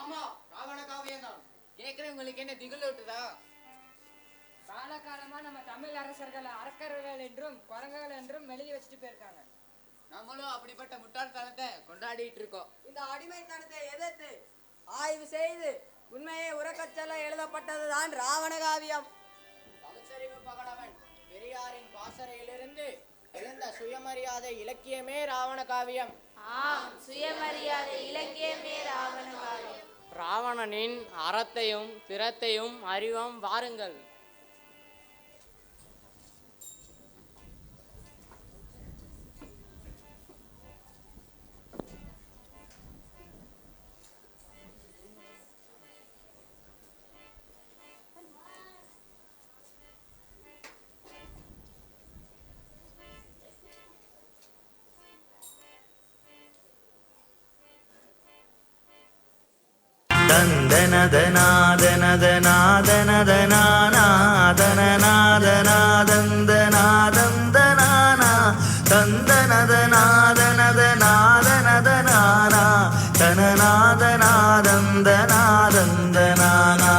ஆமா, ராவண காவியம் தான். கேட்கிறவங்களுக்கு என்ன திகில் விட்டுதா? காலகாலமா நம்ம தமிழ் அரசர்கள் அரக்கர்கள் என்றும் குரங்குகள் என்றும் எழுதி வச்சுட்டு போயிருக்காங்க. நம்மளும் அப்படிப்பட்ட முட்டாள்தனத்தை கொண்டாடிட்டு இருக்கோம். இந்த அடிமைத்தனத்தை எதிர்த்து ஆய்வு செய்து உண்மையை உறக்கச் சொல்ல எழுதப்பட்டதுதான் ராவண காவியம். பகுத்தறிவு பகலவன் பெரியாரின் பாசறையிலிருந்து எழுந்த சுயமரியாதை இலக்கியமே ராவண காவியம். ஆம், சுயமரியாதை இலக்கியமே ராவண காவியம். ராவணனின் அறத்தையும் திறத்தையும் அறிவோம் வாருங்கள். தந்தனதனாதனதனாதனதனாதனதனாதந்தனாதந்தனானா தந்தனதனாதனதனாதனதனானா தனநாதனாதந்தனாதந்தனானா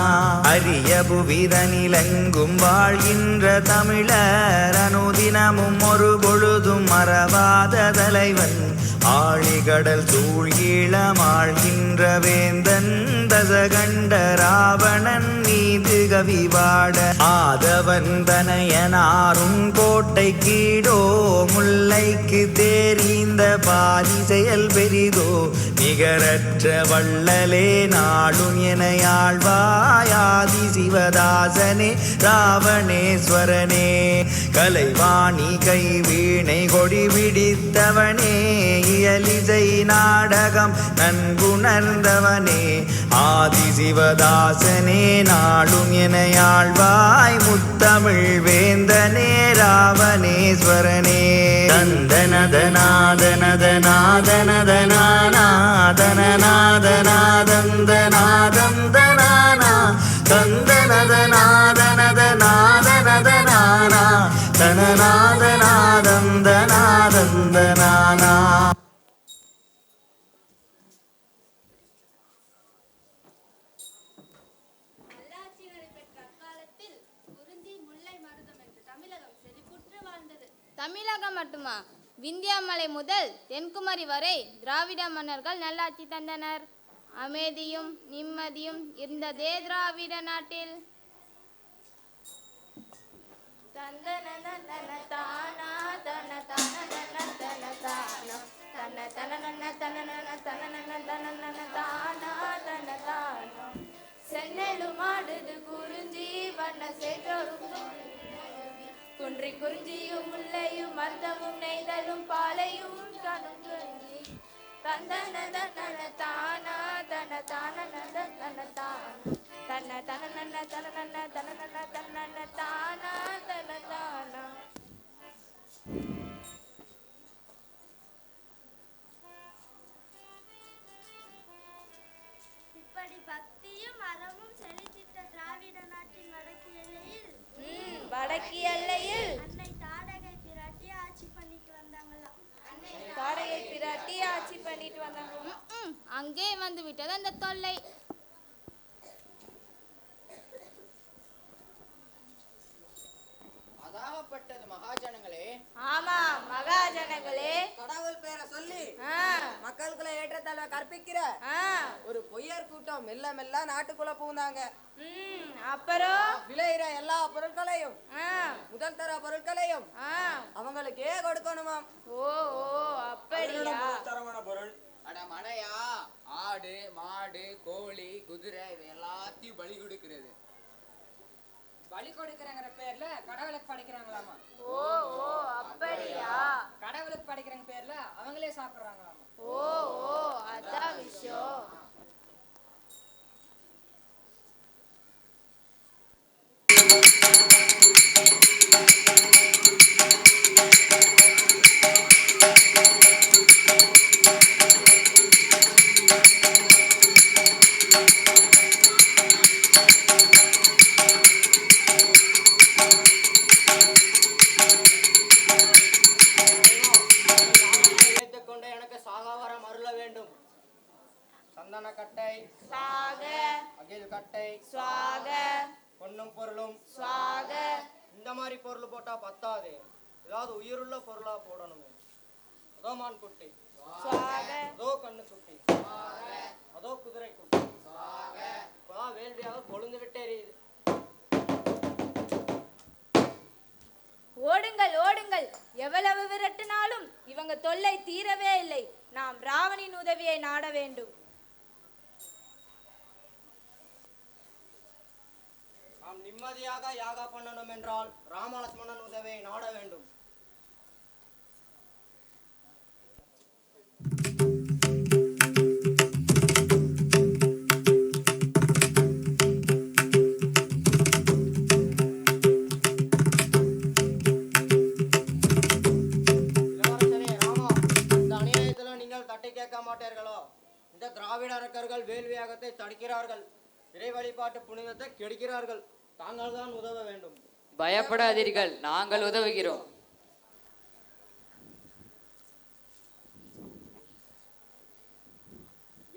அரிய புவிதனிலெங்கும் வாழ்கின்ற தமிழர் அனுதினமும் ஒரு பொழுதும் மறவாத தலைவன் ஆழிகடல் சூழ்கிளமாழ்கின்ற வேந்தன் தசகண்ட ராவணன் மீது கவிவாட ஆதவன் தனையனாரும் கோட்டை கீடோ முல்லைக்கு தேறிந்த பாதி செயல் பெரிதோ நிகரற்ற வள்ளலே நாளும் என ஆழ்வாயாதி சிவதாசனே ராவணேஸ்வரனே கலைவாணி கைவீணை கொடி பிடித்தவனே இயலிசை நாடகம் நன்குணர்ந்தவனே ஆதி சிவதாசனே நாளும் என ஆழ்வாய் முத்தமிழ் வேந்தனே ராவணேஸ்வரனே தந்தனதனாதனதனாதனநாதனாதந்தனாதந்தனாதந்தனானா தந்தனதனாதனதனாதனதனானா தனநாதனாதந்தனாதந்தனானா. தமிழகம் மட்டுமா, விந்தியாமலை முதல் தென்குமரி வரை திராவிட மன்னர்கள் நல்லாட்சி தந்தனர். அமைதியும் நிம்மதியும் இருந்ததே திராவிட நாட்டில். சென்னலும் ஆடுது குறிஞ்சி வண்ண சேற்றோரும் குன்றி குறிஞ்சியும் முல்லையும் மருதமும் நெய்தலும் பாலையும் கணும் தந்தன தன தானா தன தான தன தான தன தன நன்ன தன நன்ன தன நன்ன தன தானா தன தானா. இப்படி பக்தியும் அறமும் செழித்திட்ட திராவிட நாட்டின் வடக்கு எல்லையில் வடக்கு எல்லையில் அன்னை தாடகை பிராட்டி ஆட்சி பண்ணிட்டு வந்தாங்களாம். தாடகை பிராட்டி ஆட்சி பண்ணிட்டு வந்தாங்க. அங்கே வந்து விட்டது அந்த தொல்லை. அதாகப்பட்டது மகாஜனங்களே. ஆமா மகாஜனங்களே, கடவுள் பேரை சொல்லி மக்களுக்குள்ள ஏற்றத்தாழ்வை கற்பிக்கிற ஒரு பொய்யர் கூட்டம் மெல்ல மெல்ல நாட்டுக்குள்ள பூந்தாங்க. அப்புறம் விளையிற எல்லா பொருட்களையும் முதல் தர பொருட்களையும் அவங்களுக்கே கொடுக்கணுமாம். ஓ ஓ அப்படியா? அட மடையா, ஆடு மாடு கோழி குதிரை இவை எல்லாத்தையும் பலி கொடுக்கிறது. பலி கொடுக்கறங்கிற பேர்ல கடவுளுக்கு படைக்கிறாங்களாமா. ஓ ஓ அப்படியா? கடவுளுக்கு படைக்கிறங்க பேர்ல அவங்களே சாப்பிடுறாங்களாமா. ஓ ஓ அதான் விஷயம். கொண்டு எனக்கு சாகாவரம் அருள வேண்டும். சந்தன கட்டை பொருள் போட்டா பத்தாது, ஏதாவது உயிருள்ள பொருளா போடணுமே. அதோ மான் குட்டி, அதோ கண்ணு குட்டி, அதோ குதிரை குட்டி. இப்பதான் வேள்வியாக கொழுந்து விட்டு எரியுது. ஓடுங்கள் ஓடுங்கள், எவ்வளவு விரட்டினாலும் இவங்க தொல்லை தீரவே இல்லை. நாம் ராவணின் உதவியை நாட வேண்டும். நாம் நிம்மதியாக யாகா பண்ணணும் என்றால் ராமலட்சுமணன் உதவியை நாட வேண்டும். மாட்டீர்களோ? இந்த திராவிட அரக்கர்கள் வேள்வியாகத்தை தடுக்கிறார்கள், இறை வழிபாட்டு புனிதத்தை கெடுக்கிறார்கள். தாங்கள் தான் உதவ வேண்டும். பயப்படாதீர்கள், நாங்கள் உதவுகிறோம்.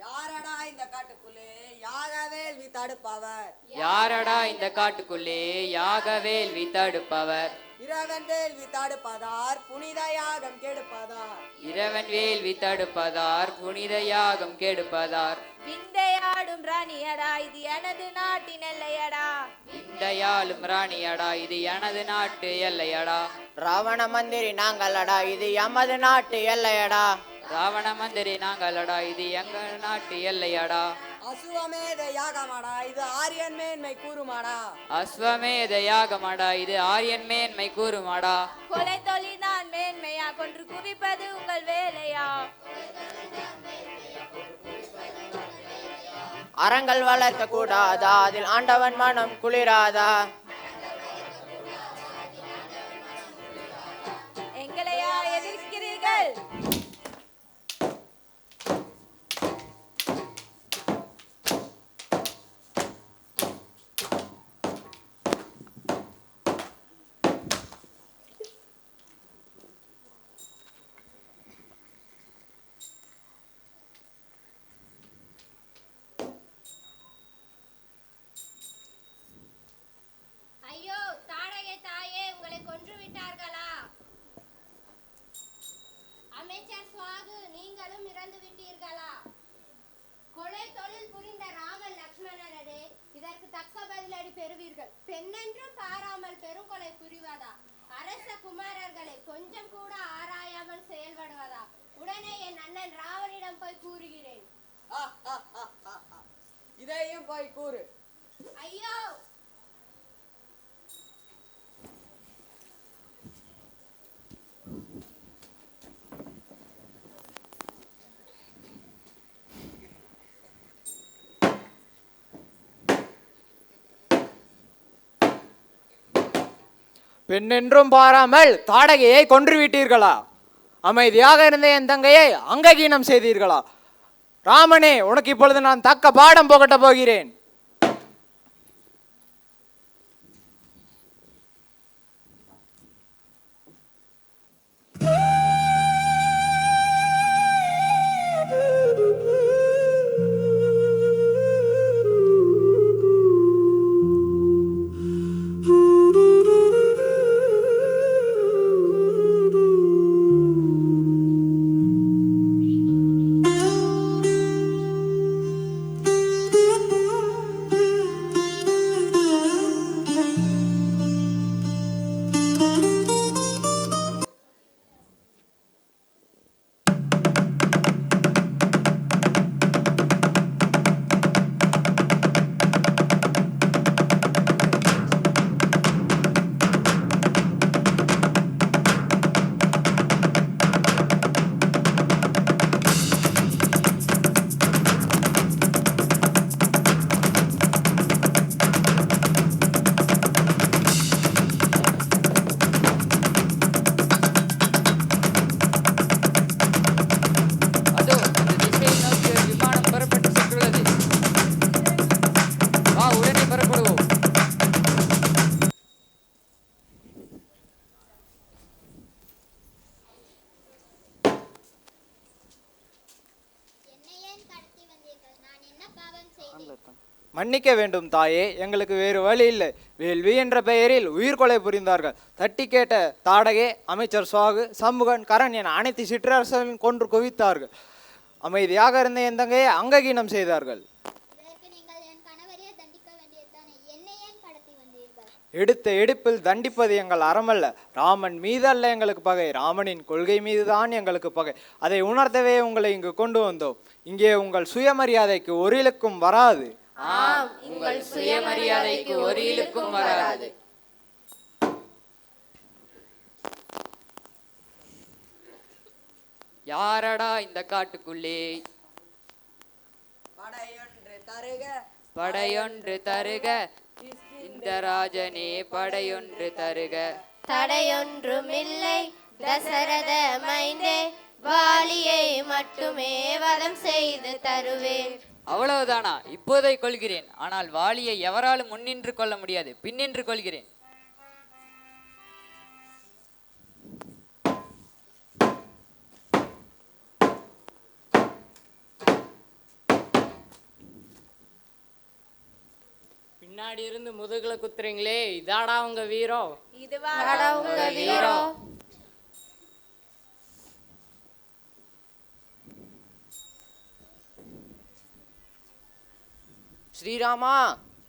யாரடா இந்த காட்டுக்குள்ளே யாக வேள்வி தடுப்பவர்? யாரடா இந்த காட்டுக்குள்ளே யாக வேள்வி தடுப்பவர்? இரவன் வேள்வி தடுப்பதார் புனித யாகம் கெடுப்பதார். இரவன் வேள்வி தடுப்பதார் புனித யாகம் கெடுப்பதார். விந்தையாடும் ராணியடா இது எனது நாட்டின் எல்லையடா. விந்தையாளும் ராணியடா இது எனது நாட்டு எல்லையடா. ராவண மந்திரி நாங்களடா இது எமது நாட்டு எல்லையடா. ராவண மந்திரி நாங்களடா இது எங்கள் நாட்டு எல்லையடா. அசுவமேத யாகமாடா இது ஆரியன் மேன்மை கூறுமாடா. அஸ்வமேத யாகமாடா இது ஆரியன் மேன்மை கூறுமாடா. கொலை தொழில்தான் மேன்மையா, கொன்று குவிப்பது உங்கள் வேலையா. அறங்கள் வளர்க்க கூடாதா, அதில் ஆண்டவன் மனம் குளிராதா. எங்களையா எதிர்க்கிறீர்கள்? ஐயோ தாடகை தாயே, உங்களை கொன்று விட்டார்களா? அமைச்சர் சுவாகு, நீங்களும் இறந்து விட்டீர்களா? கொலை தொழில் புரிந்த ராமன் லக்ஷ்மணரே, இதற்கு தக்க பதிலடி பெறுவீர்கள். பெண்ணென்றும் பாராமல் பெருங்கொலை புரிவதா? அரச குமாரர்களை கொஞ்சம் கூட ஆராயாமல் செயல்படுவதா? உடனே என் அண்ணன் ராவனிடம் போய் கூறுகிறேன். இதையும் போய் கூறு. ஐயோ பெண்ணென்றும் பாராமல் தாடகையை கொன்றுவிட்டீர்களா? அமைதியாக இருந்த என் தங்கையை அங்ககீனம் செய்தீர்களா? ராமனே, உனக்கு இப்பொழுது நான் தக்க பாடம் புகட்ட போகிறேன். மன்னிக்க வேண்டும் தாயே, எங்களுக்கு வேறு வழி இல்லை. வேள்வி என்ற பெயரில் உயிர்கொலை புரிந்தார்கள். தட்டி கேட்ட தாடகே, அமைச்சர் சுவாகு, சண்முகன், கரண் என அனைத்து சிற்றரசர்களையும் கொன்று குவித்தார்கள். அமைதியாக இருந்த என் தங்கையை அங்ககீனம் செய்தார்கள். எடுத்த எடுப்பில் தண்டிப்பது எங்கள் அறமல்ல. ராமன் மீது அல்ல எங்களுக்கு பகை, ராமனின் கொள்கை மீதுதான் எங்களுக்கு பகை. அதை உணர்த்தவே உங்களை இங்கு கொண்டு வந்தோம். இங்கே உங்கள் சுயமரியாதைக்கு ஒரு இலக்கும் வராது. ஆம், உங்கள் சுயமரியாதைக்கு ஒரு இலக்கும் வராது. யாரடா இந்த காட்டுக்குள்ளே? படையொன்று தருக, படையொன்று தருக, இந்த ராஜனே படையொன்று தருக. தடையொன்றுமில்லை தசரத மைந்தே, வாலியை மட்டுமே வதம் செய்து தருவேன். அவ்வளவுதானா? இப்போதை கொள்கிறேன். ஆனால் வாலியை எவராலும் முன்னின்று கொள்ள முடியாது, பின்னின்று கொள்கிறேன். பின்னாடி இருந்து முதுகுல குத்துறீங்களே, இதாடா உங்க வீரம்? இதுவாடா உங்க வீரம்? ஸ்ரீராமா,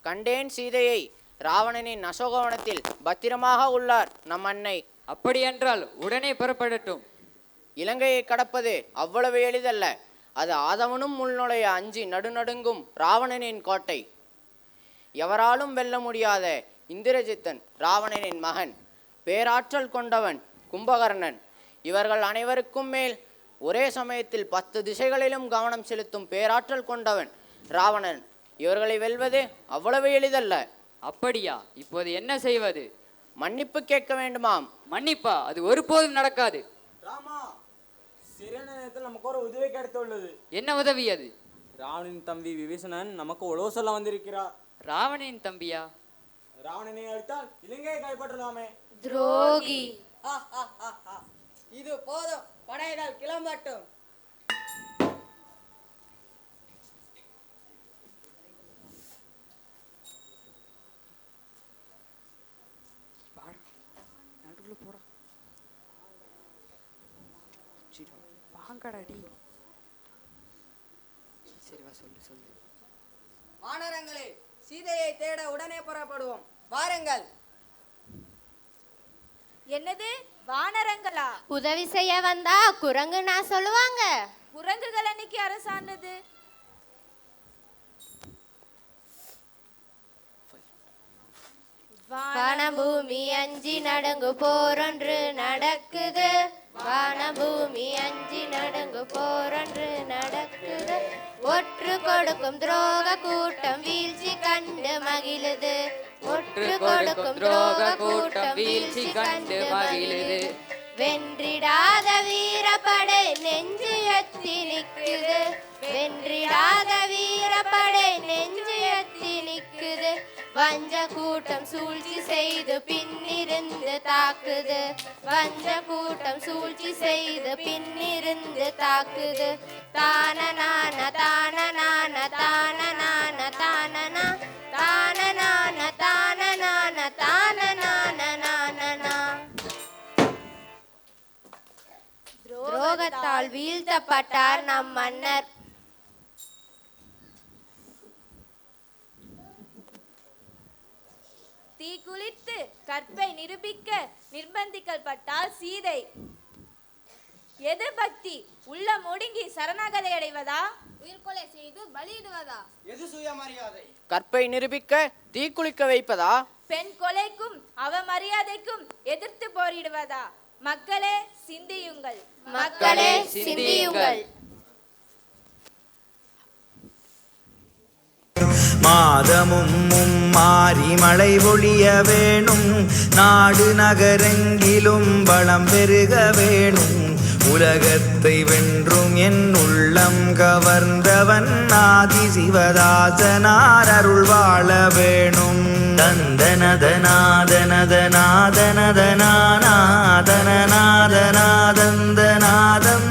கண்டேன் சீதையை. ராவணனின் அசோகவனத்தில் பத்திரமாக உள்ளார் நம் அன்னை. அப்படியென்றால் உடனே புறப்படட்டும். இலங்கையை கடப்பது அவ்வளவு எளிதல்ல. அது ஆதவனும் உள்நுழைய அஞ்சி நடுநடுங்கும் ராவணனின் கோட்டை. எவராலும் வெல்ல முடியாத இந்திரஜித்தன் ராவணனின் மகன். பேராற்றல் கொண்டவன் கும்பகர்ணன். இவர்கள் அனைவருக்கும் மேல் ஒரே சமயத்தில் 10 திசைகளிலும் கவனம் செலுத்தும் பேராற்றல் கொண்டவன் ராவணன். இவர்களை வெல்வது அவ்வளவு எளிதல்ல. அப்படியா? இப்போது என்ன செய்வது? மன்னிப்பு கேட்க வேண்டுமாம். மன்னிப்பா? அது ஒருபோதும் நடக்காது. ராமா, சிறிய நேரத்தில் நமக்கு ஒரு உதவி கிடைத்துள்ளது. என்ன உதவி அது? ராவணனின் தம்பி விபீஷணன் நமக்கு உழவு சொல்ல வந்திருக்கிறார். ராவணனின் தம்பியா? ராவணனை அழித்தால் இலங்கையை கைப்பற்றலாமே. துரோகி. இது போதும், படைகள் கிளம்பட்டும். வானரங்களே, சீதையை தேட உடனே புறப்படுவோம். வாருங்கள். என்னது வானரங்களா? உதவி செய்ய வந்தா குரங்கு நான் சொல்லுவாங்க. குரங்குகள் அன்னைக்கு அரசாண்டது. வானபூமி அஞ்சி நடுங்கு போரொன்று நடக்குது. வானபூமி அஞ்சி நடுங்கு போரொன்று நடக்குது. ஒற்று கொடுக்கும் துரோக கூட்டம் வீழ்ச்சி கண்டு மகிழுது. ஒற்று கொடுக்கும் துரோக கூட்டம் வீழ்ச்சி கண்டு மகிழுது. வென்றிடாத வீரப்படை நெஞ்சு எத்தி நிக்குது. வென்றிடாத வீரப்படை நெஞ்சு எத்தி நிக்குது. வஞ்ச கூட்டம் சூழ்ச்சி செய்து பின்னிருந்து தாக்குது. வஞ்ச கூட்டம் சூழ்ச்சி செய்து பின்னிருந்து தாக்குது. தானனான தானனான தானனான தானனா தானனான தானனான தானனான நானனா. துரோகத்தால் வீழ்த்தப்பட்டார் நம் மன்னர். தீக்குளித்து கற்பை நிரூபிக்க நிர்பந்திக்கப்பட்டால் சீதை. எது பக்தி? உள்ள முடுங்கி சரணாகதை அடைவதா? உயிர்கொலை செய்து பலியிடுவதா? எது சுயமரியாதை? கற்பை நிரூபிக்க தீக்குளிக்க வைப்பதா? பெண் கொலைக்கும் அவமரியாதைக்கும் எதிர்த்து போரிடுவதா? மக்களே சிந்தியுங்கள். மக்களே சிந்தியுங்கள். மாதமும் மாறி மழை பொழிய வேணும். நாடு நகரெங்கிலும் வளம் பெருக வேணும். உலகத்தை வென்றும் என் உள்ளம் கவர்ந்தவன் ஆதி சிவதாசனார் அருள் வாழ வேணும். தந்தனதநாதனதநாதனதனாதனநாதனநாதந்தநாதம்